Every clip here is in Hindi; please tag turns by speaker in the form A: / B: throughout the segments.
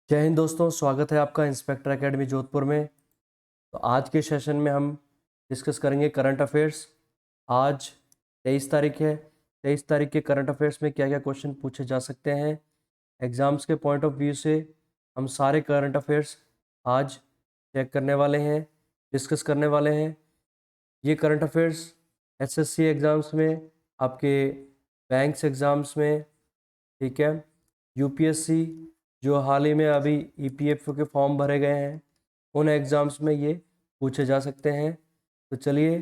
A: जय हिंद दोस्तों, स्वागत है आपका इंस्पेक्टर एकेडमी जोधपुर में। तो आज के सेशन में हम डिस्कस करेंगे करंट अफेयर्स। आज 23 तारीख है। 23 तारीख के करंट अफेयर्स में क्या क्या क्वेश्चन पूछे जा सकते हैं एग्ज़ाम्स के पॉइंट ऑफ व्यू से, हम सारे करंट अफेयर्स आज चेक करने वाले हैं, डिस्कस करने वाले हैं। ये करंट अफेयर्स एसएससी एग्ज़ाम्स में, आपके बैंक्स एग्ज़ाम्स में, ठीक है, यूपीएससी जो हाल ही में अभी ईपीएफओ के फॉर्म भरे गए हैं, उन एग्ज़ाम्स में ये पूछे जा सकते हैं। तो चलिए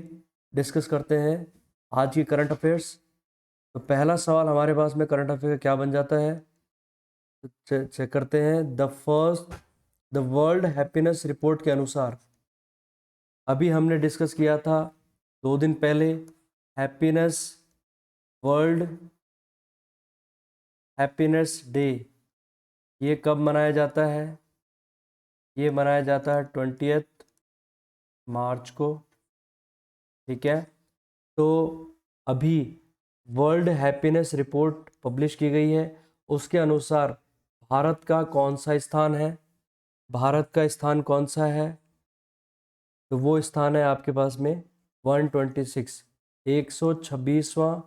A: डिस्कस करते हैं आज की करंट अफेयर्स। तो पहला सवाल हमारे पास में करंट अफेयर का क्या बन जाता है, तो चेक करते हैं। द वर्ल्ड हैप्पीनेस रिपोर्ट के अनुसार, अभी हमने डिस्कस किया था 2 दिन पहले, हैप्पीनेस वर्ल्ड हैप्पीनेस डे। ये कब मनाया जाता है? ये मनाया जाता है 20 मार्च को, ठीक है। तो अभी वर्ल्ड हैप्पीनेस रिपोर्ट पब्लिश की गई है। उसके अनुसार भारत का कौन सा स्थान है? भारत का स्थान कौन सा है? तो वो स्थान है आपके पास में 126, 126वां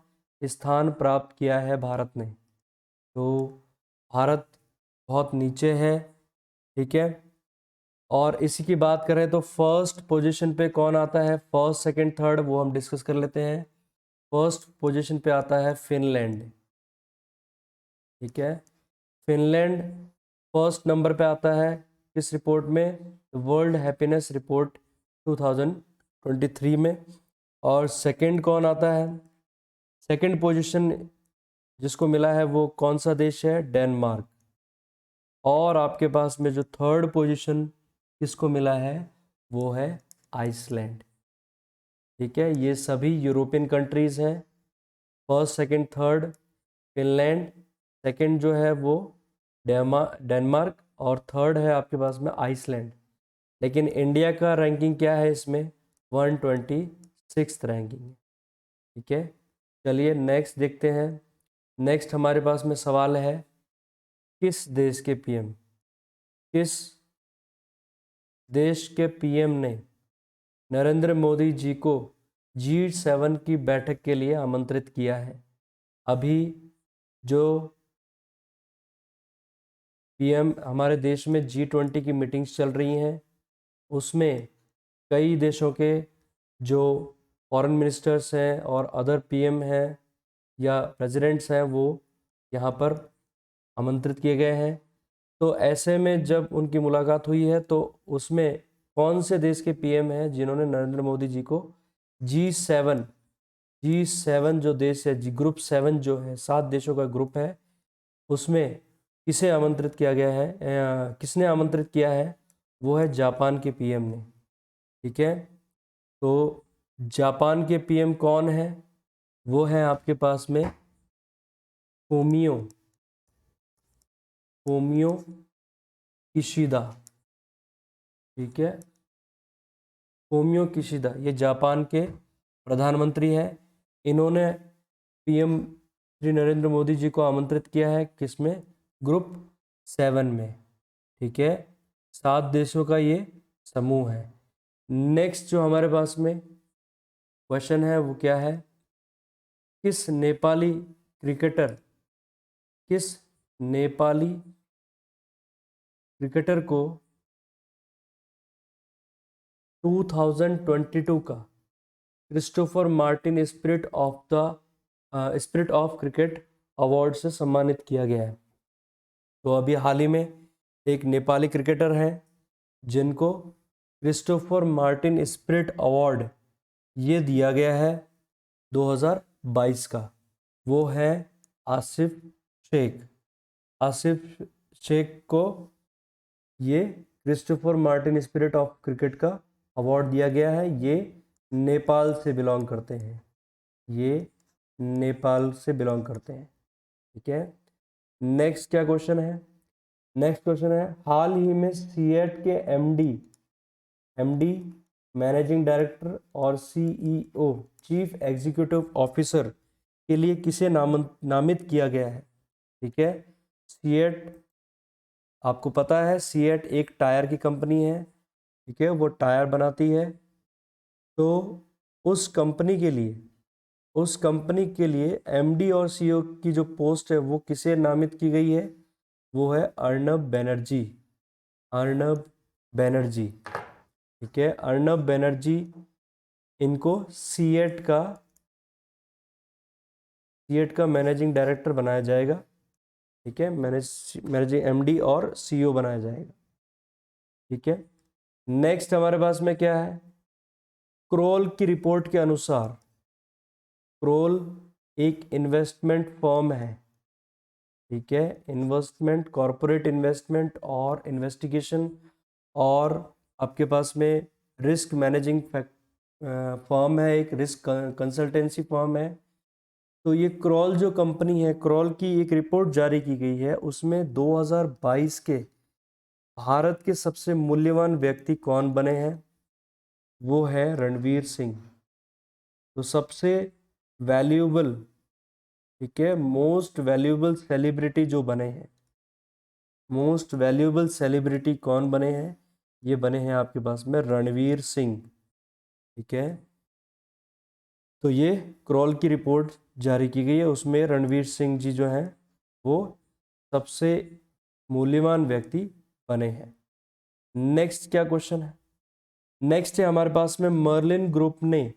A: स्थान प्राप्त किया है भारत ने। तो भारत बहुत नीचे है, ठीक है। और इसी की बात करें तो फर्स्ट पोजीशन पे कौन आता है, फर्स्ट सेकंड थर्ड, वो हम डिस्कस कर लेते हैं। फर्स्ट पोजीशन पे आता है फिनलैंड, ठीक है। फिनलैंड फर्स्ट नंबर पे आता है किस रिपोर्ट में? वर्ल्ड हैप्पीनेस रिपोर्ट 2023 में। और सेकंड कौन आता है? सेकंड पोजीशन जिसको मिला है वो कौन सा देश है? डेनमार्क। और आपके पास में जो थर्ड पोजीशन किसको मिला है वो है आइसलैंड, ठीक है। ये सभी यूरोपियन कंट्रीज़ हैं। First second third Finland, second जो है वो डेनमार्क, और थर्ड है आपके पास में आइसलैंड। लेकिन इंडिया का रैंकिंग क्या है इसमें? 126 रैंकिंग है, ठीक है। चलिए नेक्स्ट देखते हैं। नेक्स्ट हमारे पास में सवाल है, किस देश के पीएम, किस देश के पीएम ने नरेंद्र मोदी जी को G7 की बैठक के लिए आमंत्रित किया है? अभी जो पीएम हमारे देश में G20 की मीटिंग्स चल रही हैं, उसमें कई देशों के जो फॉरेन मिनिस्टर्स हैं और अदर पीएम हैं या प्रेसिडेंट्स हैं, वो यहाँ पर आमंत्रित किए गए हैं। तो ऐसे में जब उनकी मुलाकात हुई है तो उसमें कौन से देश के पीएम हैं जिन्होंने नरेंद्र मोदी जी को G7, G7 जो देश है, ग्रुप 7 जो है, 7 देशों का ग्रुप है, उसमें किसे आमंत्रित किया गया है, किसने आमंत्रित किया है? वो है जापान के पीएम ने, ठीक है। तो जापान के पीएम कौन है? वो है आपके पास में फोमियो फोमियो किशिदा, ठीक है। फोमियो किशिदा ये जापान के प्रधानमंत्री हैं। इन्होंने पीएम श्री नरेंद्र मोदी जी को आमंत्रित किया है किसमें? ग्रुप 7 में, ठीक है। 7 देशों का ये समूह है। नेक्स्ट जो हमारे पास में क्वेश्चन है वो क्या है, किस नेपाली क्रिकेटर, किस नेपाली क्रिकेटर को 2022 का Christopher Martin spirit of cricket award से सम्मानित किया गया है? तो अभी हाल ही में एक नेपाली क्रिकेटर हैं जिनको क्रिस्टोफर मार्टिन स्पिरिट अवार्ड ये दिया गया है 2022 का। वो है आसिफ शेख। आसिफ शेख को ये Christopher Martin spirit of cricket का अवार्ड दिया गया है। ये नेपाल से बिलोंग करते हैं, ये नेपाल से बिलोंग करते हैं, ठीक है। नेक्स्ट क्या क्वेश्चन है? नेक्स्ट क्वेश्चन है, हाल ही में सीएट के एमडी मैनेजिंग डायरेक्टर और सीईओ चीफ एग्जीक्यूटिव ऑफिसर के लिए किसे नामित किया गया है? ठीक है, सीएट आपको पता है सीएट एक टायर की कंपनी है, ठीक है, वो टायर बनाती है। तो उस कंपनी के लिए एमडी और सीईओ की जो पोस्ट है वो किसे नामित की गई है? वो है अर्नब बैनर्जी। अर्नब बैनर्जी, ठीक है, अर्नब बैनर्जी, इनको सीएट का मैनेजिंग डायरेक्टर बनाया जाएगा, ठीक है, मैनेजिंग एमडी और सीईओ बनाया जाएगा, ठीक है। नेक्स्ट हमारे पास में क्या है? क्रोल की रिपोर्ट के अनुसार, क्रोल एक इन्वेस्टमेंट फर्म है, ठीक है, इन्वेस्टमेंट, कॉरपोरेट इन्वेस्टमेंट और इन्वेस्टिगेशन, और आपके पास में रिस्क मैनेजिंग फर्म है, एक रिस्क कंसल्टेंसी फर्म है। तो ये क्रॉल जो कंपनी है, क्रॉल की एक रिपोर्ट जारी की गई है, उसमें 2022 के भारत के सबसे मूल्यवान व्यक्ति कौन बने हैं? वो है रणवीर सिंह। तो सबसे वैल्यूएबल, ठीक है, मोस्ट वैल्यूएबल सेलिब्रिटी जो बने हैं, मोस्ट वैल्यूएबल सेलिब्रिटी कौन बने हैं? ये बने हैं आपके पास में रणवीर सिंह, ठीक है। तो ये क्रॉल की रिपोर्ट जारी की गई है, उसमें रणवीर सिंह जी जो हैं वो सबसे मूल्यवान व्यक्ति बने हैं। नेक्स्ट क्या क्वेश्चन है? नेक्स्ट है हमारे पास में मर्लिन ग्रुप ने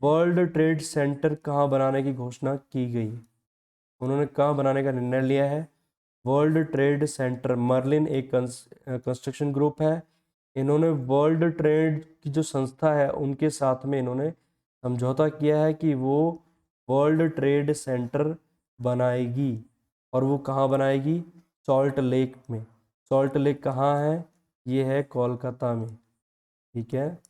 A: वर्ल्ड ट्रेड सेंटर कहाँ बनाने की घोषणा की गई? उन्होंने कहाँ बनाने का निर्णय लिया है? World trade centre. मर्लिन एक कंस्ट्रक्शन ग्रुप है, इन्होंने वर्ल्ड ट्रेड की जो संस्था है उनके साथ में इन्होंने समझौता किया है कि वो वर्ल्ड ट्रेड सेंटर बनाएगी। और वो कहाँ बनाएगी? सॉल्ट लेक में। सॉल्ट लेक कहाँ है? ये है कोलकाता में, ठीक है,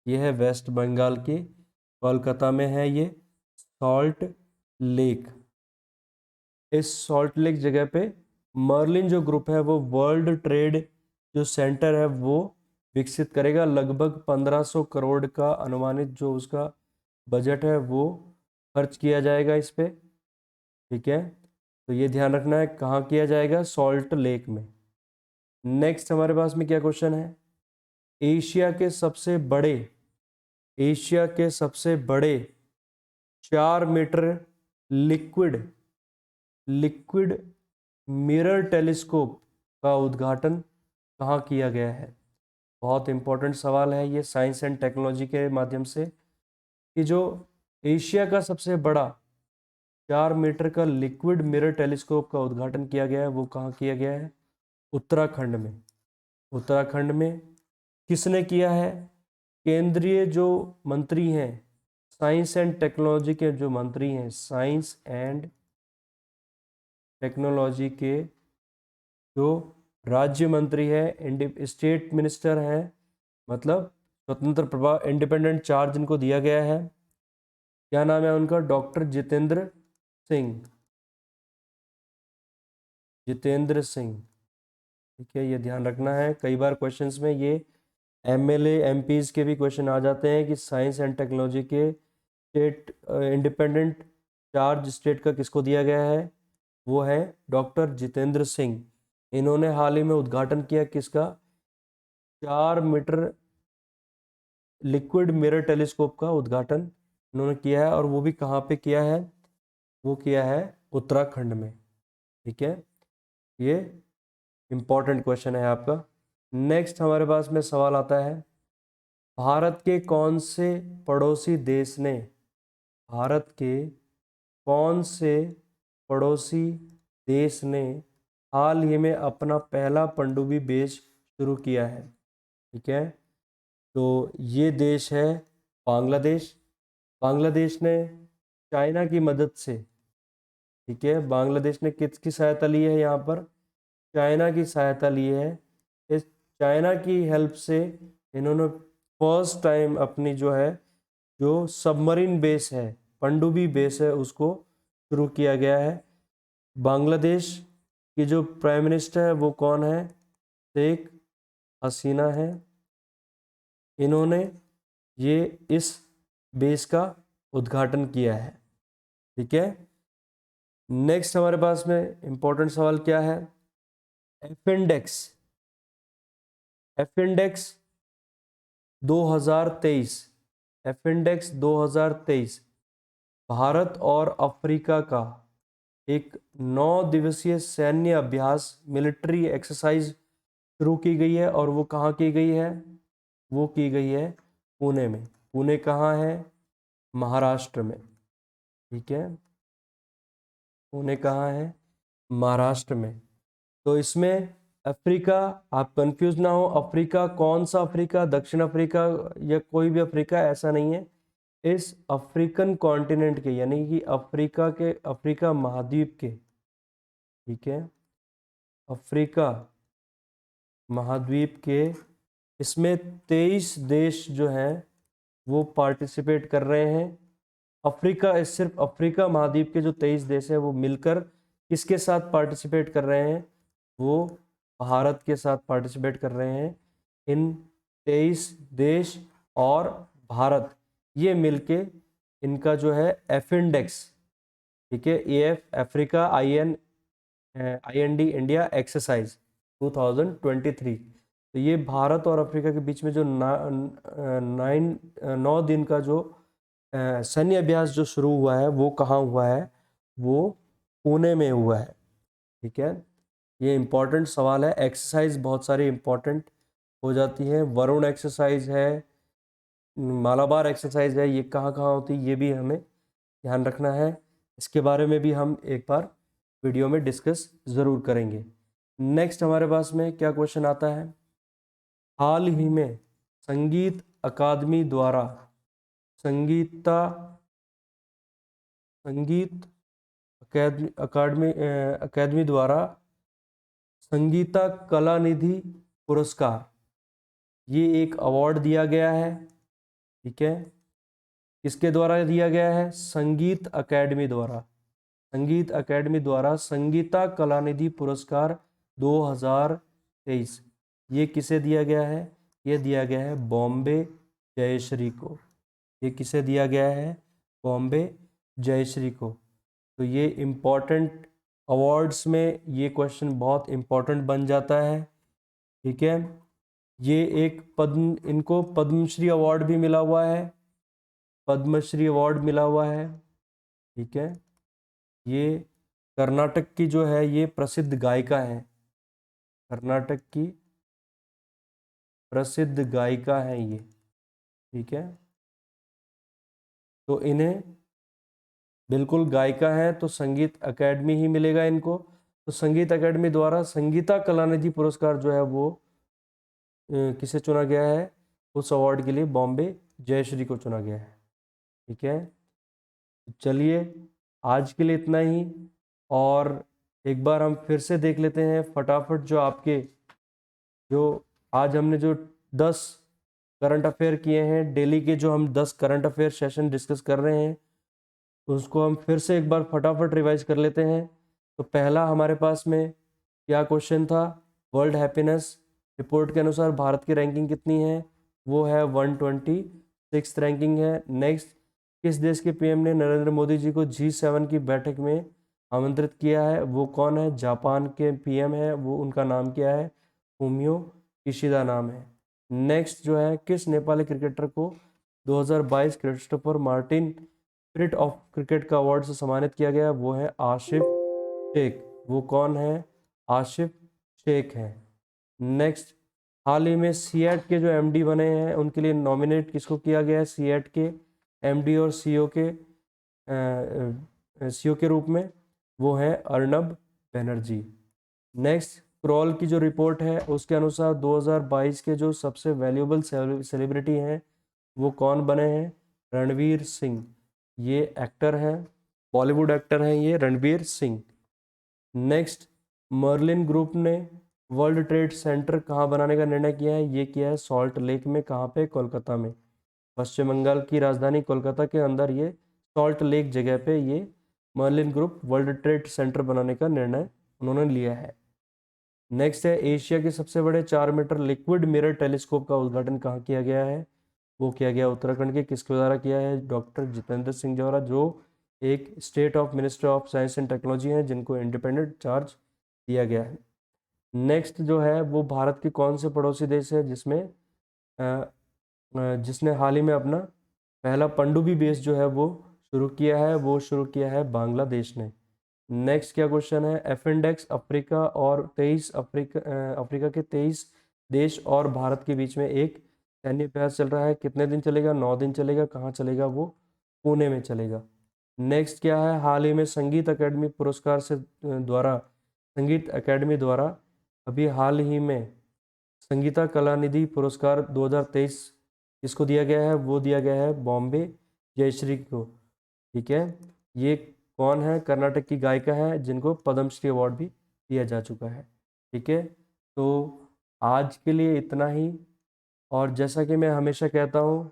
A: ये है वेस्ट बंगाल के कोलकाता में है ये सॉल्ट लेक। इस सॉल्ट लेक जगह पे मर्लिन जो ग्रुप है वो वर्ल्ड ट्रेड जो सेंटर है वो विकसित करेगा। लगभग 1500 करोड़ का अनुमानित जो उसका बजट है वो खर्च किया जाएगा इस पे, ठीक है। तो ये ध्यान रखना है कहाँ किया जाएगा? सॉल्ट लेक में। नेक्स्ट हमारे पास में क्या क्वेश्चन है? एशिया के सबसे बड़े 4 मीटर लिक्विड मिरर टेलीस्कोप का उद्घाटन कहाँ किया गया है? बहुत इंपॉर्टेंट सवाल है ये साइंस एंड टेक्नोलॉजी के माध्यम से, कि जो एशिया का सबसे बड़ा 4 मीटर का लिक्विड मिरर टेलीस्कोप का उद्घाटन किया गया है, वो कहाँ किया गया है? उत्तराखंड में। उत्तराखंड में किसने किया है? केंद्रीय जो मंत्री हैं, साइंस एंड टेक्नोलॉजी के जो मंत्री हैं, साइंस एंड टेक्नोलॉजी के जो राज्य मंत्री है, स्टेट मिनिस्टर हैं, मतलब स्वतंत्र प्रभाव, इंडिपेंडेंट चार्ज इनको दिया गया है। क्या नाम है उनका? डॉक्टर जितेंद्र सिंह। जितेंद्र सिंह, ठीक है, ये ध्यान रखना है। कई बार क्वेश्चंस में ये एमएलए एमपीज के भी क्वेश्चन आ जाते हैं कि साइंस एंड टेक्नोलॉजी के स्टेट इंडिपेंडेंट चार्ज स्टेट का किसको दिया गया है? वो है डॉक्टर जितेंद्र सिंह। इन्होंने हाल ही में उद्घाटन किया किसका? 4 मीटर लिक्विड मिरर टेलीस्कोप का उद्घाटन इन्होंने किया है, और वो भी कहाँ पे किया है? वो किया है उत्तराखंड में, ठीक है। ये इंपॉर्टेंट क्वेश्चन है आपका। नेक्स्ट हमारे पास में सवाल आता है, भारत के कौन से पड़ोसी देश ने भारत के कौन से पड़ोसी देश ने हाल ही में अपना पहला पनडुब्बी बेस शुरू किया है? ठीक है, तो ये देश है बांग्लादेश। बांग्लादेश ने चाइना की मदद से, ठीक है, बांग्लादेश ने किसकी सहायता ली है? यहाँ पर चाइना की सहायता ली है। इस चाइना की हेल्प से इन्होंने फर्स्ट टाइम अपनी जो सबमरीन बेस है, पनडुब्बी बेस है, उसको शुरू किया गया है। बांग्लादेश की जो प्राइम मिनिस्टर है वो कौन है? शेख हसीना है। इन्होंने ये इस बेस का उद्घाटन किया है, ठीक है। नेक्स्ट हमारे पास में इंपॉर्टेंट सवाल क्या है? F index, F index 2023, F index 2023 Bharat और अफ्रीका का एक 9 दिवसीय सैन्य अभ्यास, मिलिट्री एक्सरसाइज शुरू की गई है। और वो कहाँ की गई है? वो की गई है पुणे में। पुणे कहाँ है? महाराष्ट्र में। ठीक है, पुणे कहाँ है? महाराष्ट्र में। तो इसमें अफ्रीका, आप कंफ्यूज ना हो, अफ्रीका कौन सा अफ्रीका, दक्षिण अफ्रीका या कोई भी अफ्रीका, ऐसा नहीं है। इस अफ्रीकन कॉन्टिनेंट के, यानी कि अफ्रीका के, अफ्रीका महाद्वीप के, ठीक है, अफ्रीका महाद्वीप के, इसमें 23 देश जो हैं वो पार्टिसिपेट कर रहे हैं। अफ्रीका, सिर्फ अफ्रीका महाद्वीप के जो 23 देश हैं वो मिलकर किसके साथ पार्टिसिपेट कर रहे हैं? वो भारत के साथ पार्टिसिपेट कर रहे हैं। इन 23 देश और भारत, ये मिलके इनका जो है एफ इंडेक्स, ठीक है, F Africa, IND India exercise 2023। तो ये भारत और अफ्रीका के बीच में जो 9 दिन का जो सैन्य अभ्यास जो शुरू हुआ है वो कहाँ हुआ है? वो पुणे में हुआ है। ठीक है, ये इंपॉर्टेंट सवाल है। एक्सरसाइज बहुत सारी इंपॉर्टेंट हो जाती है। वरुण एक्सरसाइज है, मालाबार एक्सरसाइज है, ये कहाँ कहाँ होती है ये भी हमें ध्यान रखना है। इसके बारे में भी हम एक बार वीडियो में डिस्कस ज़रूर करेंगे। नेक्स्ट हमारे पास में क्या क्वेश्चन आता है? हाल ही में संगीत अकादमी द्वारा संगीत अकादमी द्वारा संगीता कलानिधि पुरस्कार, ये एक अवार्ड दिया गया है। ठीक है, किसके द्वारा दिया गया है? संगीत अकेडमी द्वारा। संगीत अकेडमी द्वारा संगीता कलानिधि पुरस्कार 2023, ये किसे दिया गया है? ये दिया गया है बॉम्बे जयश्री को। ये किसे दिया गया है? बॉम्बे जयश्री को। तो ये इम्पॉर्टेंट अवार्ड्स में ये क्वेश्चन बहुत इम्पॉर्टेंट बन जाता है। ठीक है, ये एक इनको पद्मश्री अवार्ड भी मिला हुआ है, पद्मश्री अवार्ड मिला हुआ है। ठीक है, ये कर्नाटक की जो है ये प्रसिद्ध गायिका है, कर्नाटक की प्रसिद्ध गायिका है ये। ठीक है, तो इन्हें बिल्कुल गायिका है तो संगीत अकेडमी ही मिलेगा इनको। तो संगीत अकेडमी द्वारा संगीता कलानिधि पुरस्कार जो है वो किसे चुना गया है? उस अवार्ड के लिए बॉम्बे जयश्री को चुना गया है। ठीक है, चलिए आज के लिए इतना ही। और एक बार हम फिर से देख लेते हैं फटाफट जो आपके, जो आज हमने जो 10 करंट अफेयर किए हैं, डेली के जो हम 10 करंट अफेयर सेशन डिस्कस कर रहे हैं, उसको हम फिर से एक बार फटाफट रिवाइज कर लेते हैं। तो पहला हमारे पास में क्या क्वेश्चन था? वर्ल्ड हैप्पीनेस रिपोर्ट के अनुसार भारत की रैंकिंग कितनी है? वो है 126 रैंकिंग है। नेक्स्ट, किस देश के पीएम ने नरेंद्र मोदी जी को G7 की बैठक में आमंत्रित किया है? वो कौन है? जापान के पीएम है, वो उनका नाम क्या है? फूमियो किशिदा नाम है। नेक्स्ट जो है, किस नेपाली क्रिकेटर को 2022 Christopher Martin spirit of cricket का अवार्ड से सम्मानित किया गया? वो है आसिफ शेख। वो कौन है? आसिफ शेख है। नेक्स्ट, हाल ही में सीएट के जो एमडी बने हैं उनके लिए नॉमिनेट किसको किया गया है? सीएट के एमडी और सीओ के रूप में? वो है अर्नब बनर्जी। नेक्स्ट, क्रॉल की जो रिपोर्ट है उसके अनुसार 2022 के जो सबसे वैल्यूएबल सेलिब्रिटी हैं वो कौन बने हैं? रणवीर सिंह। ये एक्टर हैं, बॉलीवुड एक्टर हैं ये Ranveer Singh. Next, Merlin group ने वर्ल्ड ट्रेड सेंटर कहाँ बनाने का निर्णय किया है? ये किया है सॉल्ट लेक में। कहाँ पे? कोलकाता में। पश्चिम बंगाल की राजधानी कोलकाता के अंदर ये सॉल्ट लेक जगह पे ये Merlin group world trade centre बनाने का निर्णय उन्होंने लिया है। नेक्स्ट है, एशिया के सबसे बड़े 4 मीटर लिक्विड मिरर टेलीस्कोप का उद्घाटन कहाँ किया गया है? वो किया गया उत्तराखंड के किसके द्वारा किया है? डॉक्टर जितेंद्र सिंह द्वारा, जो एक state of minister of science and technology हैं जिनको इंडिपेंडेंट चार्ज दिया गया है। नेक्स्ट जो है वो भारत की कौन से पड़ोसी देश है जिसमें जिसने हाल ही में अपना पहला पनडुब्बी बेस जो है वो शुरू किया है, वो शुरू किया है बांग्लादेश ने। नेक्स्ट क्या क्वेश्चन है, एफिन्डेक्स अफ्रीका और 23 अफ्रीका के 23 देश और भारत के बीच में एक सैन्य अभ्यास चल रहा है, कितने दिन चलेगा? 9 दिन चलेगा। कहाँ चलेगा? वो पुणे में चलेगा। नेक्स्ट क्या है, हाल ही में संगीत अकेडमी पुरस्कार से द्वारा संगीत अकेडमी द्वारा अभी हाल ही में संगीता कलानिधि पुरस्कार 2023 किसको दिया गया है? वो दिया गया है बॉम्बे जयश्री को। ठीक है, ये कौन है? कर्नाटक की गायिका है जिनको पद्मश्री अवार्ड भी दिया जा चुका है। ठीक है, तो आज के लिए इतना ही। और जैसा कि मैं हमेशा कहता हूँ,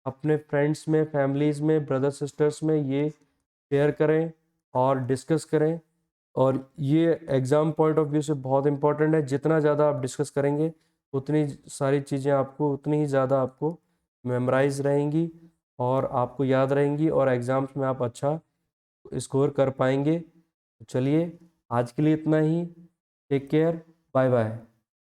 A: अपने फ्रेंड्स में, फैमिलीज़ में, ब्रदर सिस्टर्स में ये शेयर करें और डिस्कस करें। और ये एग्ज़ाम पॉइंट ऑफ व्यू से बहुत इंपॉर्टेंट है। जितना ज़्यादा आप डिस्कस करेंगे उतनी सारी चीज़ें आपको उतनी ही ज़्यादा आपको मेमोराइज रहेंगी और आपको याद रहेंगी और एग्ज़ाम्स में आप अच्छा स्कोर कर पाएंगे। तो चलिए, आज के लिए इतना ही। Take care, bye bye.